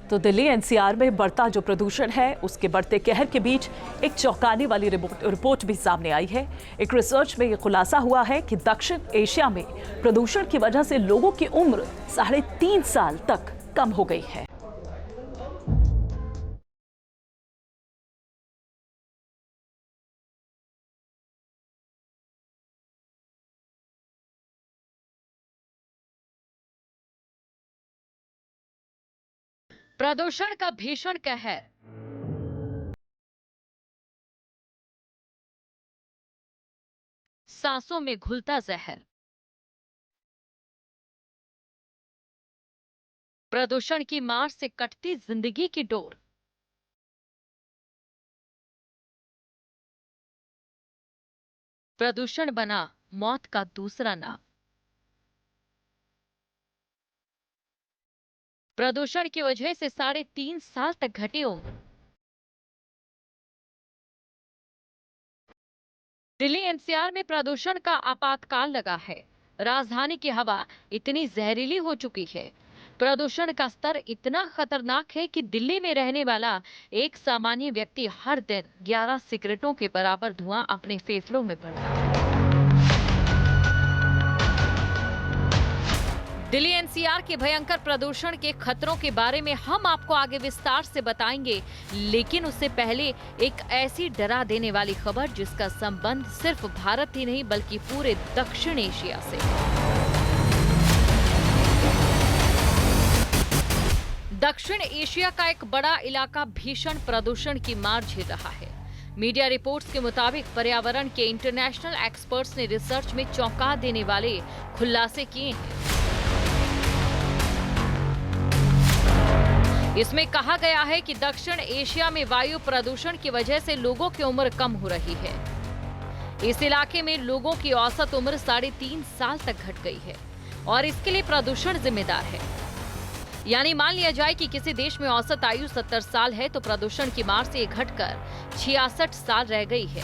तो दिल्ली एनसीआर में बढ़ता जो प्रदूषण है उसके बढ़ते कहर के बीच एक चौंकाने वाली रिपोर्ट भी सामने आई है। एक रिसर्च में ये खुलासा हुआ है कि दक्षिण एशिया में प्रदूषण की वजह से लोगों की उम्र 3.5 साल तक कम हो गई है। प्रदूषण का भीषण कहर। सांसों में घुलता जहर। प्रदूषण की मार से कटती जिंदगी की डोर। प्रदूषण बना मौत का दूसरा नाम। प्रदूषण की वजह से 3.5 साल तक घटी उम्र। दिल्ली एनसीआर में प्रदूषण का आपातकाल लगा है। राजधानी की हवा इतनी जहरीली हो चुकी है, प्रदूषण का स्तर इतना खतरनाक है कि दिल्ली में रहने वाला एक सामान्य व्यक्ति हर दिन 11 सिगरेटों के बराबर धुआं अपने फेफड़ों में भरता है। दिल्ली एनसीआर के भयंकर प्रदूषण के खतरों के बारे में हम आपको आगे विस्तार से बताएंगे, लेकिन उससे पहले एक ऐसी डरा देने वाली खबर जिसका संबंध सिर्फ भारत ही नहीं बल्कि पूरे दक्षिण एशिया से। दक्षिण एशिया का एक बड़ा इलाका भीषण प्रदूषण की मार झेल रहा है। मीडिया रिपोर्ट्स के मुताबिक पर्यावरण के इंटरनेशनल एक्सपर्ट्स ने रिसर्च में चौंका देने वाले खुलासे किए हैं। इसमें कहा गया है कि दक्षिण एशिया में वायु प्रदूषण की वजह से लोगों की उम्र कम हो रही है। इस इलाके में लोगों की औसत उम्र 3.5 साल तक घट गई है और इसके लिए प्रदूषण जिम्मेदार है। यानी मान लिया जाए कि किसी देश में औसत आयु 70 साल है तो प्रदूषण की मार से ये घटकर 66 साल रह गई है।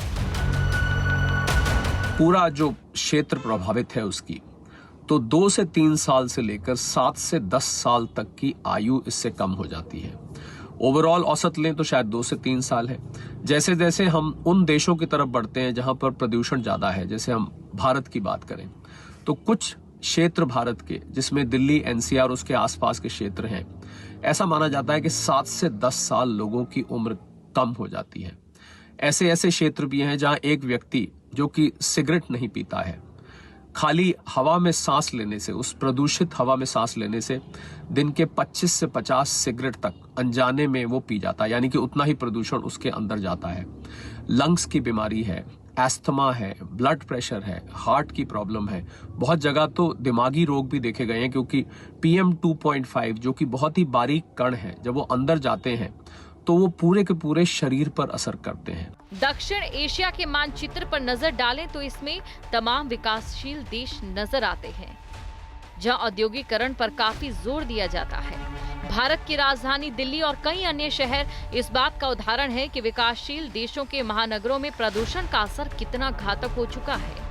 पूरा जो क्षेत्र प्रभावित है उसकी तो 2 से 3 साल से लेकर 7 से 10 साल तक की आयु इससे कम हो जाती है। ओवरऑल औसत लें तो शायद 2 से 3 साल है। जैसे जैसे हम उन देशों की तरफ बढ़ते हैं जहां पर प्रदूषण ज्यादा है, जैसे हम भारत की बात करें तो कुछ क्षेत्र भारत के जिसमें दिल्ली एनसीआर उसके आसपास के क्षेत्र हैं, ऐसा माना जाता है कि 7 से 10 साल लोगों की उम्र कम हो जाती है। ऐसे ऐसे क्षेत्र भी हैं जहां एक व्यक्ति जो कि सिगरेट नहीं पीता है, खाली हवा में सांस लेने से, उस प्रदूषित हवा में सांस लेने से दिन के 25 से 50 सिगरेट तक अनजाने में वो पी जाता है, यानी कि उतना ही प्रदूषण उसके अंदर जाता है। लंग्स की बीमारी है, एस्थमा है, ब्लड प्रेशर है, हार्ट की प्रॉब्लम है, बहुत जगह तो दिमागी रोग भी देखे गए हैं, क्योंकि PM 2.5 जो कि बहुत ही बारीक कण है, जब वो अंदर जाते हैं तो वो पूरे के पूरे शरीर पर असर करते हैं। दक्षिण एशिया के मानचित्र पर नजर डालें तो इसमें तमाम विकासशील देश नजर आते हैं, जहां औद्योगिकरण पर काफी जोर दिया जाता है। भारत की राजधानी दिल्ली और कई अन्य शहर इस बात का उदाहरण है कि विकासशील देशों के महानगरों में प्रदूषण का असर कितना घातक हो चुका है।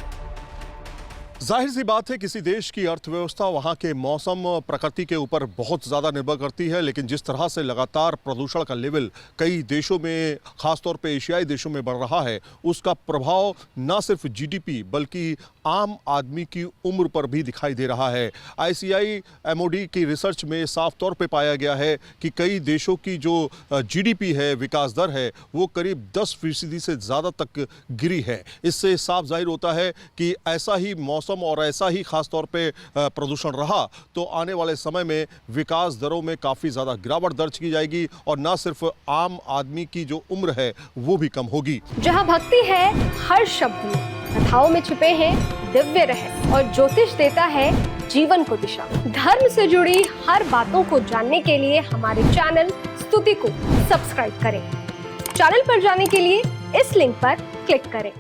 जाहिर सी बात है, किसी देश की अर्थव्यवस्था वहाँ के मौसम प्रकृति के ऊपर बहुत ज़्यादा निर्भर करती है, लेकिन जिस तरह से लगातार प्रदूषण का लेवल कई देशों में, खासतौर पे एशियाई देशों में बढ़ रहा है, उसका प्रभाव न सिर्फ GDP बल्कि आम आदमी की उम्र पर भी दिखाई दे रहा है। ICI MOD की रिसर्च में साफ तौर पे पाया गया है कि कई देशों की जो GDP है, विकास दर है, वो करीब 10% से ज़्यादा तक गिरी है। इससे साफ जाहिर होता है कि ऐसा ही मौसम और ऐसा ही खास तौर पे प्रदूषण रहा तो आने वाले समय में विकास दरों में काफ़ी ज़्यादा गिरावट दर्ज की जाएगी और न सिर्फ आम आदमी की जो उम्र है वो भी कम होगी। जहां भक्ति है हर शब्द में, कथाओं में छुपे हैं दिव्य रहस्य और ज्योतिष देता है जीवन को दिशा। धर्म से जुड़ी हर बातों को जानने के लिए हमारे चैनल स्तुति को सब्सक्राइब करें। चैनल पर जाने के लिए इस लिंक पर क्लिक करें।